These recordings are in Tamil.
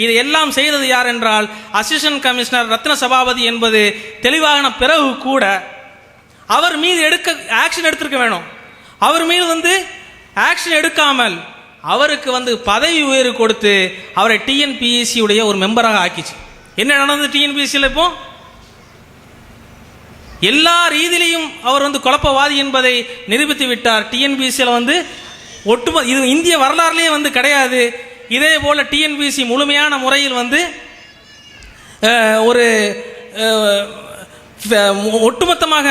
இதை எல்லாம் செய்தது யார் என்றால் அசிஸ்டன்ட் கமிஷனர் ரத்ன சபாபதி என்பது தெளிவான பிறகு கூட அவர் மீது ஆக்ஷன் எடுத்திருக்க வேணும். அவர் மீது ஆக்ஷன் எடுக்காமல் அவருக்கு பதவி உயர்வு கொடுத்து அவரை டிஎன்பிஎஸ்சி உடைய ஒரு மெம்பராக ஆக்கிச்சு. என்ன நடந்தது டிஎன்பிஎஸ்சியில்? இப்போ எல்லா ரீதியிலையும் அவர் குழப்பவாதி என்பதை நிரூபித்து விட்டார். டிஎன்பிஎஸ்சியில் இது இந்திய வரலாறுலேயே கிடையாது. இதே போல டிஎன்பிஎஸ்சி முழுமையான முறையில் ஒரு ஒட்டுமொத்தமாக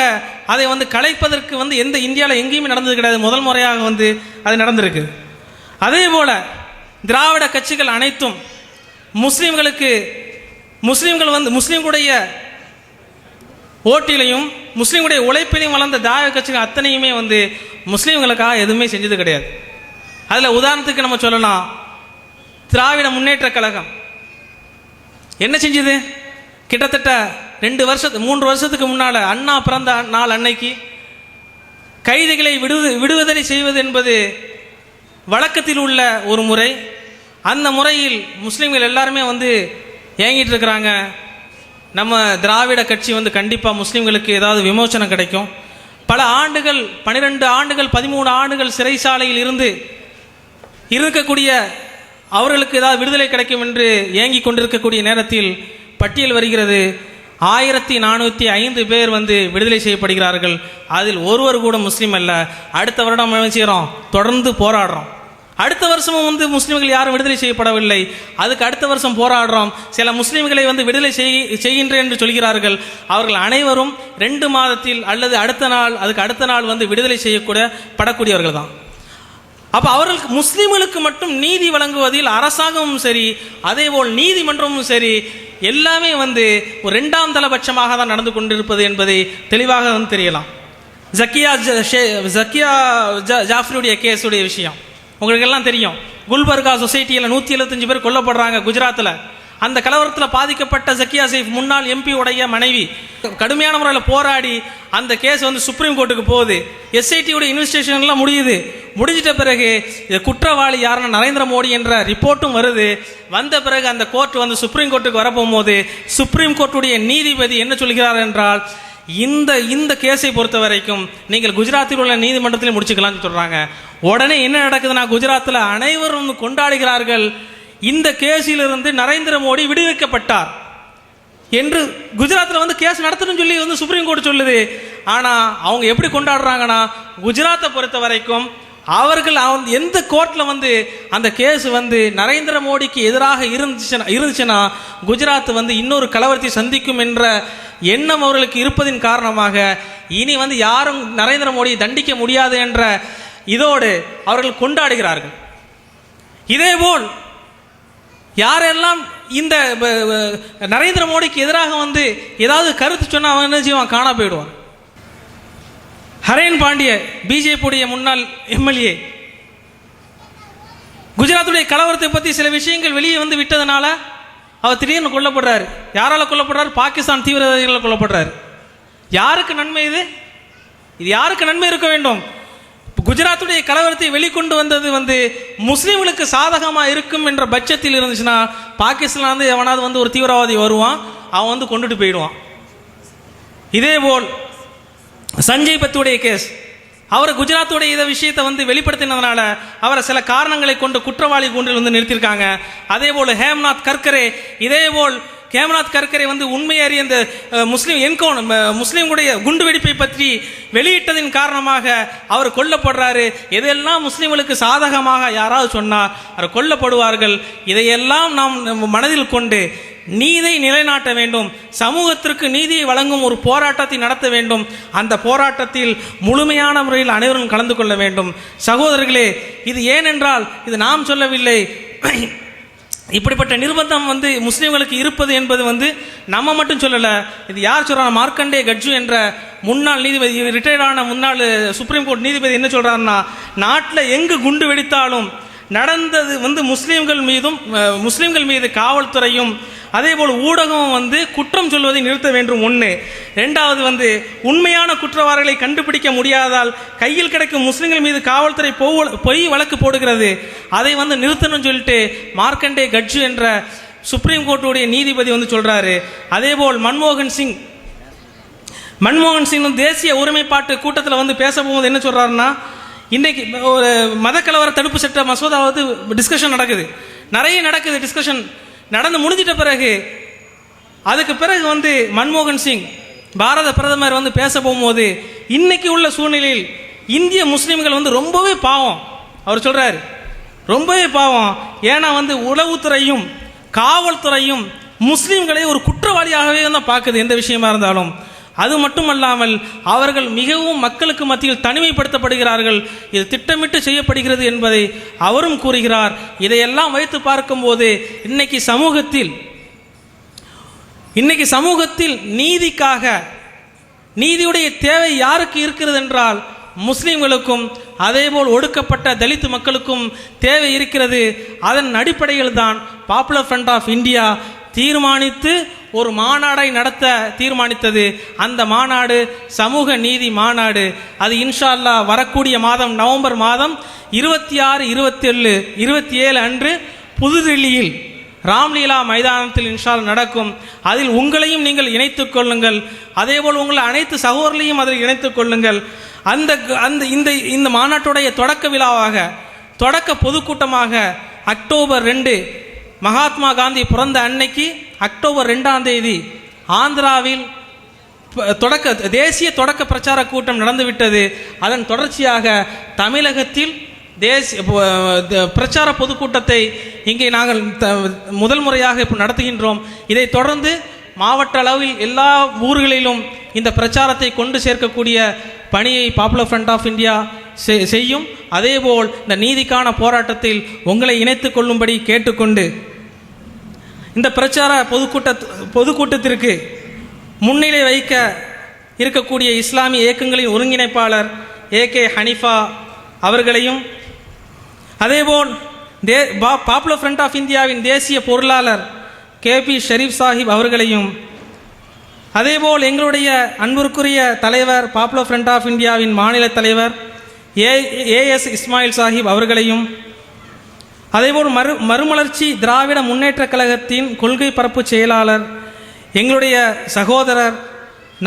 அதை கலைப்பதற்கு எந்த இந்தியாவில் எங்கேயுமே நடந்தது கிடையாது. முதல் முறையாக அது நடந்திருக்கு. அதே போல திராவிட கட்சிகள் அனைத்தும் முஸ்லீம்களுடைய ஓட்டிலையும் முஸ்லீம்களுடைய உழைப்பிலையும் வளர்ந்த திராவிட கட்சிகள் அத்தனையுமே முஸ்லீம்களுக்காக எதுவுமே செஞ்சது கிடையாது. அதில் உதாரணத்துக்கு நம்ம சொல்லலாம், திராவிட முன்னேற்ற கழகம் என்ன செஞ்சது? கிட்டத்தட்ட 3 வருஷத்துக்கு முன்னால் அண்ணா பிறந்த நாள் அன்னைக்கு கைதிகளை விடுதலை செய்வது என்பது வழக்கத்தில் உள்ள ஒரு முறை. அந்த முறையில் முஸ்லீம்கள் எல்லாருமே ஏங்கிட்டு இருக்கிறாங்க. நம்ம திராவிட கட்சி கண்டிப்பாக முஸ்லீம்களுக்கு ஏதாவது விமோசனம் கிடைக்கும். பல ஆண்டுகள் 12 ஆண்டுகள் 13 ஆண்டுகள் சிறைச்சாலையில் இருக்கக்கூடிய அவர்களுக்கு ஏதாவது விடுதலை கிடைக்கும் என்று ஏங்கி கொண்டிருக்கக்கூடிய நேரத்தில் பட்டியல் வருகிறது. 1405 பேர் விடுதலை செய்யப்படுகிறார்கள். அதில் ஒருவர் கூட முஸ்லீம் அல்ல. அடுத்த வருடம் செய்கிறோம், தொடர்ந்து போராடுறோம். அடுத்த வருஷமும் முஸ்லீம்கள் யாரும் விடுதலை செய்யப்படவில்லை. அதுக்கு அடுத்த வருஷம் போராடுறோம். சில முஸ்லீம்களை விடுதலை செய்கின்றேன் என்று சொல்கிறார்கள். அவர்கள் அனைவரும் 2 மாதத்தில் அல்லது அதுக்கு அடுத்த நாள் விடுதலை படக்கூடியவர்கள் தான். அப்போ அவர்களுக்கு முஸ்லீம்களுக்கு மட்டும் நீதி வழங்குவதில் அரசாங்கமும் சரி, அதே போல் நீதிமன்றமும் சரி, எல்லாமே ஒரு 2ஆம் தளபட்சமாக தான் நடந்து கொண்டிருப்பது என்பதை தெளிவாக தெரியலாம். ஜக்கியா ஜாஃப்ரியுடைய கேஸுடைய விஷயம் உங்களுக்கு எல்லாம் தெரியும். குல்பர்கா சொசைட்டியில் 175 பேர் கொல்லப்படுறாங்க குஜராத்தில். அந்த கலவரத்தில் பாதிக்கப்பட்ட ஜக்கியா சைஃப் முன்னாள் எம்பி உடைய மனைவி கடுமையான முறையில் போராடி அந்த கேஸ் சுப்ரீம் கோர்ட்டுக்கு போகுது. எஸ்ஐடியுடைய இன்வெஸ்டிகேஷன்லாம் முடிஞ்சிட்ட பிறகு குற்றவாளி யாருன்னா நரேந்திர மோடி என்ற ரிப்போர்ட்டும் வருது. வந்த பிறகு அந்த கோர்ட் சுப்ரீம் கோர்ட்டுக்கு வரப்போகும்போது சுப்ரீம் கோர்ட்டுடைய நீதிபதி என்ன சொல்கிறார் என்றால், இந்த கேஸை பொறுத்த வரைக்கும் நீங்கள் குஜராத்தில் உள்ள நீதிமன்றத்தில் முடிச்சுக்கலாம்னு சொல்றாங்க. உடனே என்ன நடக்குதுன்னா, குஜராத்தில் அனைவரும் கொண்டாடுகிறார்கள். இந்த கேஸிலிருந்து நரேந்திர மோடி விடுவிக்கப்பட்டார் என்று குஜராத்தில் கேஸ் நடத்தணும்னு சொல்லி சுப்ரீம் கோர்ட் சொல்லுது. ஆனால் அவங்க எப்படி கொண்டாடுறாங்கன்னா, குஜராத்தை பொறுத்த வரைக்கும் அவர்கள் எந்த கோர்ட்டில் அந்த கேஸ் நரேந்திர மோடிக்கு எதிராக இருந்துச்சுன்னா குஜராத் இன்னொரு கலவரத்தை சந்திக்கும் என்ற எண்ணம் அவர்களுக்கு இருப்பதின் காரணமாக இனி யாரும் நரேந்திர மோடியை தண்டிக்க முடியாது என்ற இதோடு அவர்கள் கொண்டாடுகிறார்கள். இதேபோல் யாரெல்லாம் இந்த நரேந்திர மோடிக்கு எதிராக ஏதாவது கருத்து சொன்னால் அவன் என்ன செய்வான்? காணா போயிடுவான். ஹரேன் பாண்டிய பிஜேபியுடைய முன்னாள் எம்எல்ஏ குஜராத்துடைய கலவரத்தை பற்றி சில விஷயங்கள் வெளியே விட்டதனால அவர் திடீர்னு கொல்லப்படுறாரு. யாரால கொல்லப்படுறாரு? பாகிஸ்தான் தீவிரவாதிகளால் கொல்லப்படுறாரு. யாருக்கு நன்மை இது யாருக்கு நன்மை இருக்க வேண்டும்? குஜராத்துடைய கலவரத்தை வெளிக்கொண்டு வந்தது முஸ்லீம்களுக்கு சாதகமாக இருக்கும் என்ற பட்சத்தில் இருந்துச்சுன்னா பாகிஸ்தான் எவனாவது ஒரு தீவிரவாதி வருவான், அவன் கொண்டுட்டு போயிடுவான். இதேபோல் சஞ்சய் பத்துடைய கேஸ், அவர் குஜராத்துடைய இந்த விஷயத்தை வெளிப்படுத்தினதுனால அவரை சில காரணங்களை கொண்டு குற்றவாளி கூண்டில் நிறுத்தியிருக்காங்க. அதே போல் ஹேம்நாத் கர்கரே, இதேபோல் ஹேம்நாத் கர்கரே உண்மை அறிய இந்த முஸ்லீம்களுடைய குண்டுவெடிப்பை பற்றி வெளியிட்டதின் காரணமாக அவர் கொல்லப்படுறாரு. இதெல்லாம் முஸ்லீம்களுக்கு சாதகமாக யாராவது சொன்னால் அவர் கொல்லப்படுவார்கள். இதையெல்லாம் நாம் மனதில் கொண்டு நீதியை நிலைநாட்ட வேண்டும், சமூகத்திற்கு நீதியை வழங்கும் ஒரு போராட்டத்தை நடத்த வேண்டும். அந்த போராட்டத்தில் முழுமையான முறையில் அனைவரும் கலந்து கொள்ள வேண்டும். சகோதரர்களே, இது ஏனென்றால் இது நாம் சொல்லவில்லை, இப்படிப்பட்ட நிர்பந்தம் முஸ்லீம்களுக்கு இருப்பது என்பது நம்ம மட்டும் சொல்லல. இது யார் சொல்றாங்க? மார்க்கண்டே கட்ஜு என்ற முன்னாள் நீதிபதி, ரிட்டையர்டான முன்னாள் சுப்ரீம் கோர்ட் நீதிபதி என்ன சொல்றாருன்னா, நாட்டில் எங்கு குண்டு வெடித்தாலும் நடந்தது முஸ்லீம்கள் மீது காவல்துறையும் அதே போல் ஊடகமும் குற்றம் சொல்வதை நிறுத்த வேண்டும். 1. 2வது உண்மையான குற்றவாளிகளை கண்டுபிடிக்க முடியாதால் கையில் கிடைக்கும் முஸ்லிம்கள் மீது காவல்துறை பொய் வழக்கு போடுகிறது. அதை நிறுத்தணும் சொல்லிட்டு மார்க்கண்டே கட்ஜு என்ற சுப்ரீம் கோர்ட்டுடைய நீதிபதி வந்து சொல்றாரு. அதேபோல் மன்மோகன் சிங் தேசிய ஒருமைப்பாட்டு கூட்டத்தில் வந்து பேச போகும்போது என்ன சொல்றாருன்னா, இன்னைக்கு ஒரு மதக்கலவர தடுப்பு சட்ட மசோதா வந்து டிஸ்கஷன் நடக்குது, நிறைய நடக்குது. டிஸ்கஷன் நடந்து முடிஞ்சிட்ட பிறகு அதுக்கு பிறகு வந்து மன்மோகன் சிங் பாரத பிரதமர் வந்து பேச போகும்போது, இன்னைக்கு உள்ள சூழ்நிலையில் இந்திய முஸ்லீம்கள் வந்து ரொம்பவே பாவம். அவர் சொல்றாரு ரொம்பவே பாவம். ஏன்னா வந்து உளவுத்துறையும் காவல்துறையும் முஸ்லீம்களை ஒரு குற்றவாளியாகவே தான் பார்க்குது எந்த விஷயமா இருந்தாலும். அது மட்டுமல்லாமல் அவர்கள் மிகவும் மக்களுக்கு மத்தியில் தனிமைப்படுத்தப்படுகிறார்கள். இது திட்டமிட்டு செய்யப்படுகிறது என்பதை அவரும் கூறுகிறார். இதையெல்லாம் வைத்து பார்க்கும்போது இன்னைக்கு சமூகத்தில் நீதிக்காக, நீதியுடைய தேவை யாருக்கு இருக்கிறது என்றால் முஸ்லிம்களுக்கும் அதேபோல் ஒடுக்கப்பட்ட தலித் மக்களுக்கும் தேவை இருக்கிறது. அதன் அடிப்படையில் தான் பாப்புலர் ஃப்ரண்ட் ஆஃப் இந்தியா தீர்மானித்து ஒரு மாநாடை நடத்த தீர்மானித்தது. அந்த மாநாடு சமூக நீதி மாநாடு. அது இன்ஷா அல்லாஹ் வரக்கூடிய மாதம் நவம்பர் மாதம் 26, 27, 27 அன்று புதுதில்லியில் ராம்லீலா மைதானத்தில் இன்ஷா அல்லாஹ் நடக்கும். அதில் உங்களையும் நீங்கள் இணைத்துக் கொள்ளுங்கள். அதேபோல் உங்கள் அனைத்து சகோதரர்களையும் அதில் இணைத்துக் கொள்ளுங்கள். இந்த மாநாட்டுடைய தொடக்க விழாவாக, தொடக்க பொதுக்கூட்டமாக அக்டோபர் 2 மகாத்மா காந்தி பிறந்த அன்னைக்கு அக்டோபர் 2ஆம் தேதி ஆந்திராவில் தேசிய தொடக்க பிரச்சார கூட்டம் நடந்துவிட்டது. அதன் தொடர்ச்சியாக தமிழகத்தில் தேசிய பிரச்சார பொதுக்கூட்டத்தை இங்கே நாங்கள் முதல் முறையாக இப்போ நடத்துகின்றோம். இதைத் தொடர்ந்து மாவட்ட அளவில் எல்லா ஊர்களிலும் இந்த பிரச்சாரத்தை கொண்டு சேர்க்கக்கூடிய பணியை பாப்புலர் ஃப்ரண்ட் ஆஃப் இந்தியா செய்யும். அதேபோல் இந்த நீதிக்கான போராட்டத்தில் உங்களை இணைத்துக் கொள்ளும்படி கேட்டுக்கொண்டு, இந்த பிரச்சார பொதுக்கூட்டத்திற்கு முன்னிலை வைக்க இருக்கக்கூடிய இஸ்லாமிய இயக்கங்களின் ஒருங்கிணைப்பாளர் AK ஹனிஃபா அவர்களையும், அதேபோல் பாப்புலர் ஃப்ரண்ட் ஆஃப் இந்தியாவின் தேசிய பொருளாளர் KP ஷரீப் சாஹிப் அவர்களையும், அதேபோல் எங்களுடைய அன்பிற்குரிய தலைவர் பாப்புலர் ஃப்ரண்ட் ஆஃப் இந்தியாவின் மாநில தலைவர் AS இஸ்மாயில் சாஹிப் அவர்களையும், அதேபோல் மறுமலர்ச்சி திராவிட முன்னேற்ற கழகத்தின் கொள்கை பரப்பு செயலாளர் எங்களுடைய சகோதரர்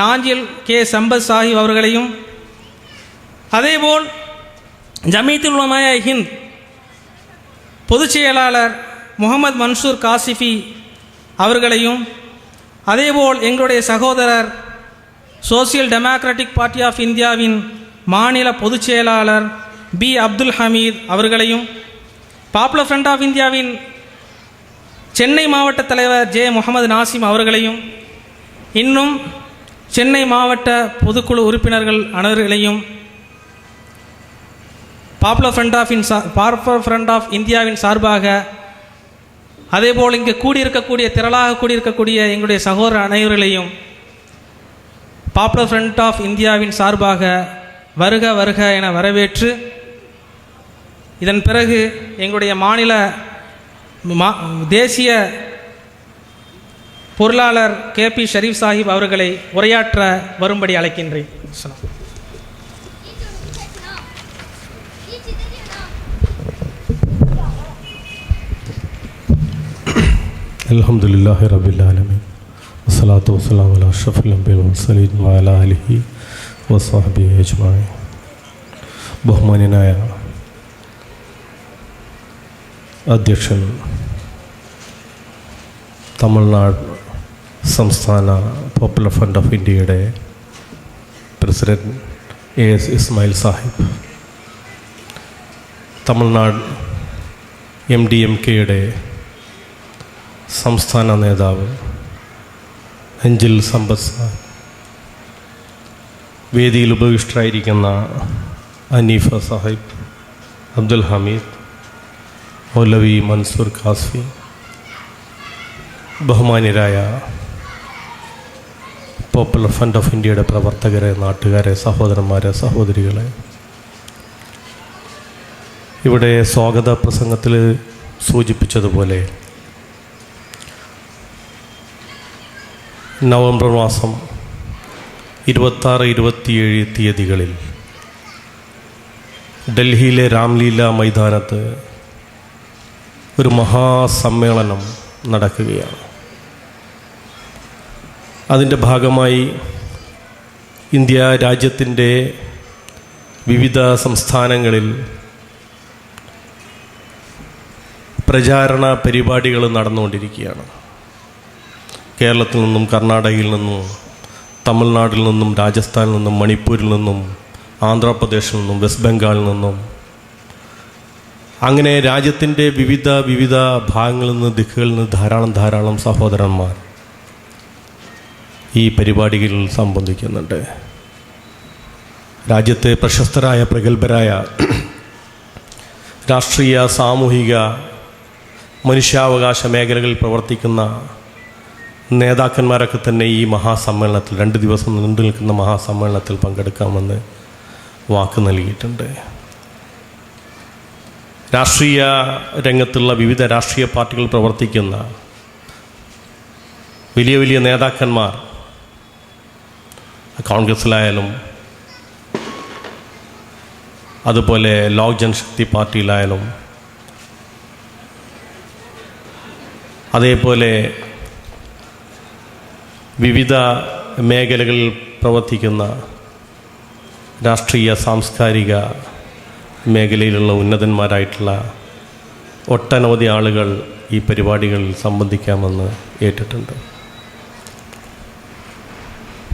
நாஞ்சில் K சம்பத் சாஹிப் அவர்களையும், அதேபோல் ஜமீத்துல் உலமாயே ஹிந்த் பொதுச் செயலாளர் முகமது மன்சூர் காசிஃபி அவர்களையும், அதேபோல் எங்களுடைய சகோதரர் சோசியல் டெமோக்ராட்டிக் பார்ட்டி ஆஃப் இந்தியாவின் மாநில பொதுச் செயலாளர் B அப்துல் ஹமீத் அவர்களையும், பாப்புலர் ஃப்ரண்ட் ஆஃப் இந்தியாவின் சென்னை மாவட்ட தலைவர் J முகமது நாசிம் அவர்களையும், இன்னும் சென்னை மாவட்ட பொதுக்குழு உறுப்பினர்கள் அனைவர்களையும் பாப்புலர் ஃப்ரண்ட் ஆஃப் இந்தியாவின் சார்பாக, அதேபோல் இங்கு திரளாக கூடியிருக்கக்கூடிய எங்களுடைய சகோதர அனைவர்களையும் பாப்புலர் ஃப்ரண்ட் ஆஃப் இந்தியாவின் சார்பாக வருக வருக என வரவேற்று, இதன் பிறகு எங்களுடைய மாநில தேசிய பொருளாளர் KP ஷரீப் சாஹிப் அவர்களை உரையாற்ற வரும்படி அழைக்கின்றேன். അൽഹംദുലില്ലാഹി റബ്ബിൽ ആലമീൻ വസ്സലാത്തു വസ്സലാമു അലാ അഷ്റഫിൽ അംബിയാഇ വൽ മുർസലീൻ വഅലാ ആലിഹി വസ്വഹ്ബിഹി അജ്മഈൻ. ബഹുമാന്യനായ അധ്യക്ഷൻ, തമിഴ്നാട് സംസ്ഥാന പോപ്പുലർ ഫ്രണ്ട് ഓഫ് ഇന്ത്യയുടെ പ്രസിഡന്റ് AS ഇസ്മായിൽ സാഹിബ്, തമിഴ്നാട് MDMKയുടെ സംസ്ഥാന നേതാവ് അഞ്ചിൽ സമ്പത്ത് സാഹിബ്, വേദിയിൽ ഉപവിഷ്ടരായിരിക്കുന്ന അനീഫ സാഹിബ്, അബ്ദുൽ ഹമീദ്, മൗലവി മൻസൂർ കാസ്ഫി, ബഹുമാന്യരായ പോപ്പുലർ ഫ്രണ്ട് ഓഫ് ഇന്ത്യയുടെ പ്രവർത്തകരെ, നാട്ടുകാരെ, സഹോദരന്മാരെ, സഹോദരികളെ, ഇവിടെ സ്വാഗത പ്രസംഗത്തിൽ സൂചിപ്പിച്ചതുപോലെ നവംബർ മാസം 26, 27 തീയതികളിൽ ഡൽഹിയിലെ രാംലീല മൈതാനത്ത് ഒരു മഹാസമ്മേളനം നടക്കുകയാണ്. അതിൻ്റെ ഭാഗമായി ഇന്ത്യ രാജ്യത്തിൻ്റെ വിവിധ സംസ്ഥാനങ്ങളിൽ പ്രചാരണ പരിപാടികൾ നടന്നുകൊണ്ടിരിക്കുകയാണ്. കേരളത്തിൽ നിന്നും, കർണാടകയിൽ നിന്നും, തമിഴ്നാട്ടിൽ നിന്നും, രാജസ്ഥാനിൽ നിന്നും, മണിപ്പൂരിൽ നിന്നും, ആന്ധ്രാപ്രദേശിൽ നിന്നും, വെസ്റ്റ് ബംഗാളിൽ നിന്നും, അങ്ങനെ രാജ്യത്തിൻ്റെ വിവിധ ഭാഗങ്ങളിൽ നിന്ന്, ദിക്കുകളിൽ നിന്ന് ധാരാളം സഹോദരന്മാർ ഈ പരിപാടികളിൽ സംബന്ധിക്കുന്നുണ്ട്. രാജ്യത്തെ പ്രശസ്തരായ പ്രഗത്ഭരായ രാഷ്ട്രീയ, സാമൂഹിക, മനുഷ്യാവകാശ മേഖലകളിൽ പ്രവർത്തിക്കുന്ന നേതാക്കന്മാരൊക്കെ തന്നെ ഈ മഹാസമ്മേളനത്തിൽ 2 ദിവസം നീണ്ടു നിൽക്കുന്ന മഹാസമ്മേളനത്തിൽ പങ്കെടുക്കാമെന്ന് വാക്ക് നൽകിയിട്ടുണ്ട്. രാഷ്ട്രീയ രംഗത്തുള്ള വിവിധ രാഷ്ട്രീയ പാർട്ടികൾ പ്രവർത്തിക്കുന്ന വലിയ നേതാക്കന്മാർ, കോൺഗ്രസ്സിലായാലും അതുപോലെ ലോക് ജനശക്തി പാർട്ടിയിലായാലും അതേപോലെ വിവിധ മേഖലകളിൽ പ്രവർത്തിക്കുന്ന രാഷ്ട്രീയ, സാംസ്കാരിക മേഖലയിലുള്ള ഉന്നതന്മാരായിട്ടുള്ള ഒട്ടനവധി ആളുകൾ ഈ പരിപാടികളിൽ സംബന്ധിക്കാമെന്ന് ഏറ്റിട്ടുണ്ട്.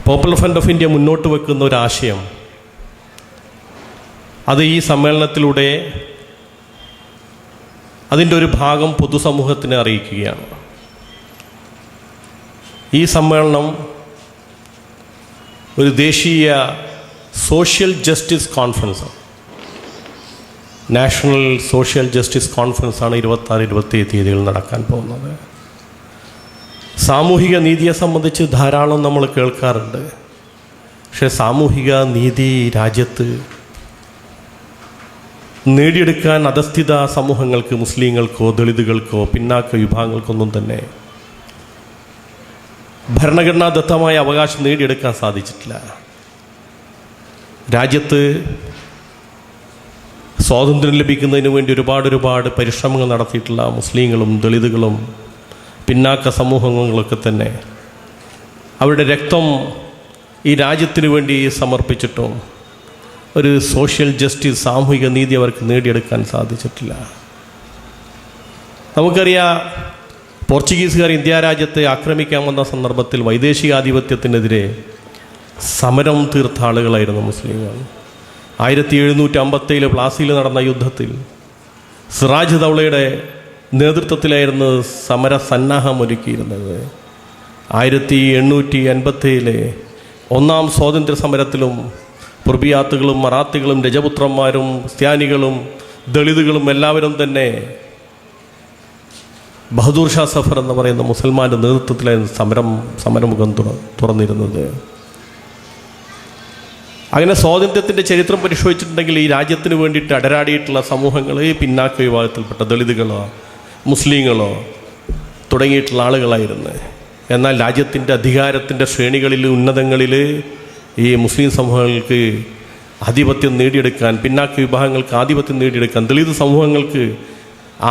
പോപ്പുലർ ഫ്രണ്ട് ഓഫ് ഇന്ത്യ മുന്നോട്ട് വെക്കുന്ന ഒരാശയം, അത് ഈ സമ്മേളനത്തിലൂടെ അതിൻ്റെ ഒരു ഭാഗം പൊതുസമൂഹത്തിനെ അറിയിക്കുകയാണ്. ഈ സമ്മേളനം ഒരു ദേശീയ social justice conference, national social justice കോൺഫറൻസാണ് 26-27 തീയതികൾ നടക്കാൻ പോകുന്നത്. സാമൂഹിക നീതിയെ സംബന്ധിച്ച് ധാരാളം നമ്മൾ കേൾക്കാറുണ്ട്. പക്ഷേ സാമൂഹിക നീതി രാജ്യത്ത് നേടിയെടുക്കാൻ അധസ്ഥിത സമൂഹങ്ങൾക്ക്, മുസ്ലിങ്ങൾക്കോ ദളിതുകൾക്കോ പിന്നാക്ക വിഭാഗങ്ങൾക്കൊന്നും തന്നെ ഭരണഘടനാദത്തമായ അവകാശം നേടിയെടുക്കാൻ സാധിച്ചിട്ടില്ല. രാജ്യത്ത് സ്വാതന്ത്ര്യം ലഭിക്കുന്നതിന് വേണ്ടി ഒരുപാട് പരിശ്രമങ്ങൾ നടത്തിയിട്ടുള്ള മുസ്ലിങ്ങളും ദളിതുകളും പിന്നാക്ക സമൂഹങ്ങളൊക്കെ തന്നെ അവരുടെ രക്തം ഈ രാജ്യത്തിന് വേണ്ടി സമർപ്പിച്ചിട്ടും ഒരു സോഷ്യൽ ജസ്റ്റിസ്, സാമൂഹിക നീതി അവർക്ക് നേടിയെടുക്കാൻ സാധിച്ചിട്ടില്ല. നമുക്കറിയാം, പോർച്ചുഗീസുകാർ ഇന്ത്യ രാജ്യത്തെ ആക്രമിക്കാൻ വന്ന സന്ദർഭത്തിൽ വൈദേശികാധിപത്യത്തിനെതിരെ സമരം തീർത്ത ആളുകളായിരുന്നു മുസ്ലിങ്ങൾ. 1757 പ്ലാസിയിൽ നടന്ന യുദ്ധത്തിൽ സിറാജ് ദൗളയുടെ നേതൃത്വത്തിലായിരുന്നു സമര സന്നാഹം ഒരുക്കിയിരുന്നത്. 1887 ഒന്നാം സ്വാതന്ത്ര്യ സമരത്തിലും പുർബിയാത്തുകളും മറാത്തികളും രജപുത്രന്മാരും ക്രിസ്ത്യാനികളും ദളിതുകളും എല്ലാവരും തന്നെ ബഹദൂർ ഷാ സഫർ എന്ന് പറയുന്ന മുസൽമാൻ്റെ നേതൃത്വത്തിലായിരുന്നു സമരമുഖം തുറന്നിരുന്നത്. അങ്ങനെ സ്വാതന്ത്ര്യത്തിൻ്റെ ചരിത്രം പരിശോധിച്ചിട്ടുണ്ടെങ്കിൽ ഈ രാജ്യത്തിന് വേണ്ടിയിട്ട് അടരാടിയിട്ടുള്ള സമൂഹങ്ങൾ പിന്നാക്ക വിഭാഗത്തിൽപ്പെട്ട ദളിതുകളോ മുസ്ലിങ്ങളോ തുടങ്ങിയിട്ടുള്ള ആളുകളായിരുന്നു. എന്നാൽ രാജ്യത്തിൻ്റെ അധികാരത്തിൻ്റെ ശ്രേണികളിൽ, ഉന്നതങ്ങളിൽ ഈ മുസ്ലിം സമൂഹങ്ങൾക്ക് ആധിപത്യം നേടിയെടുക്കാൻ, പിന്നാക്ക വിഭാഗങ്ങൾക്ക് ആധിപത്യം നേടിയെടുക്കാൻ, ദളിത് സമൂഹങ്ങൾക്ക്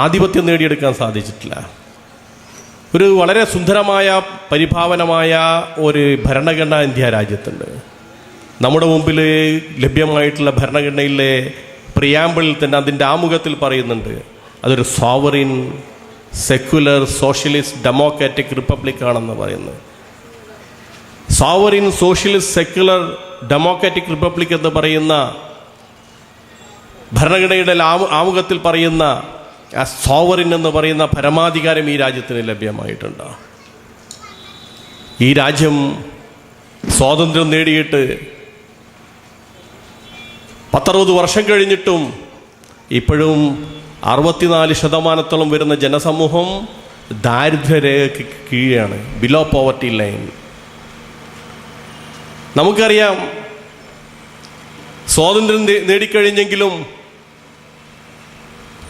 ആധിപത്യം നേടിയെടുക്കാൻ സാധിച്ചിട്ടില്ല. ഒരു വളരെ സുന്ദരമായ, പരിഭാവനമായ ഒരു ഭരണഘടന ഇന്ത്യ രാജ്യത്തുണ്ട്. നമ്മുടെ മുമ്പിൽ ലഭ്യമായിട്ടുള്ള ഭരണഘടനയിലെ പ്രിയാമ്പിളിൽ തന്നെ അതിൻ്റെ ആമുഖത്തിൽ പറയുന്നുണ്ട്, അതൊരു sovereign, secular, socialist, democratic republic ആണെന്ന് പറയുന്നത്. Sovereign, socialist, secular, democratic republic എന്ന് പറയുന്ന ഭരണഘടനയുടെ ആമുഖത്തിൽ പറയുന്ന ആ സോവറിൻ എന്ന് പറയുന്ന പരമാധികാരം ഈ രാജ്യത്തിന് ലഭ്യമായിട്ടുണ്ട്. ഈ രാജ്യം സ്വാതന്ത്ര്യം നേടിയിട്ട് 10-60 വർഷം കഴിഞ്ഞിട്ടും ഇപ്പോഴും 64% വരുന്ന ജനസമൂഹം ദാരിദ്ര്യരേഖയ്ക്ക് കീഴാണ്, ബിലോ പോവർട്ടി ലൈൻ. നമുക്കറിയാം, സ്വാതന്ത്ര്യം നേടിക്കഴിഞ്ഞെങ്കിലും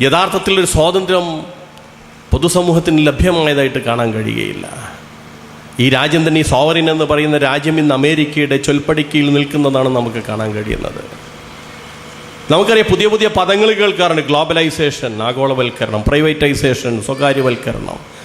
യഥാർത്ഥത്തിലൊരു സ്വാതന്ത്ര്യം പൊതുസമൂഹത്തിന് ലഭ്യമായതായിട്ട് കാണാൻ കഴിയുകയില്ല. ഈ രാജ്യം തന്നെ, ഈ സോവറിൻ എന്ന് പറയുന്ന രാജ്യം ഇന്ന് അമേരിക്കയുടെ ചൊൽപ്പടിക്കയിൽ നിൽക്കുന്നതാണ് നമുക്ക് കാണാൻ കഴിയുന്നത്. നമുക്കറിയാം, പുതിയ പദങ്ങൾ കേൾക്കാറുണ്ട്. ഗ്ലോബലൈസേഷൻ, ആഗോളവൽക്കരണം, പ്രൈവറ്റൈസേഷൻ, സ്വകാര്യവൽക്കരണം,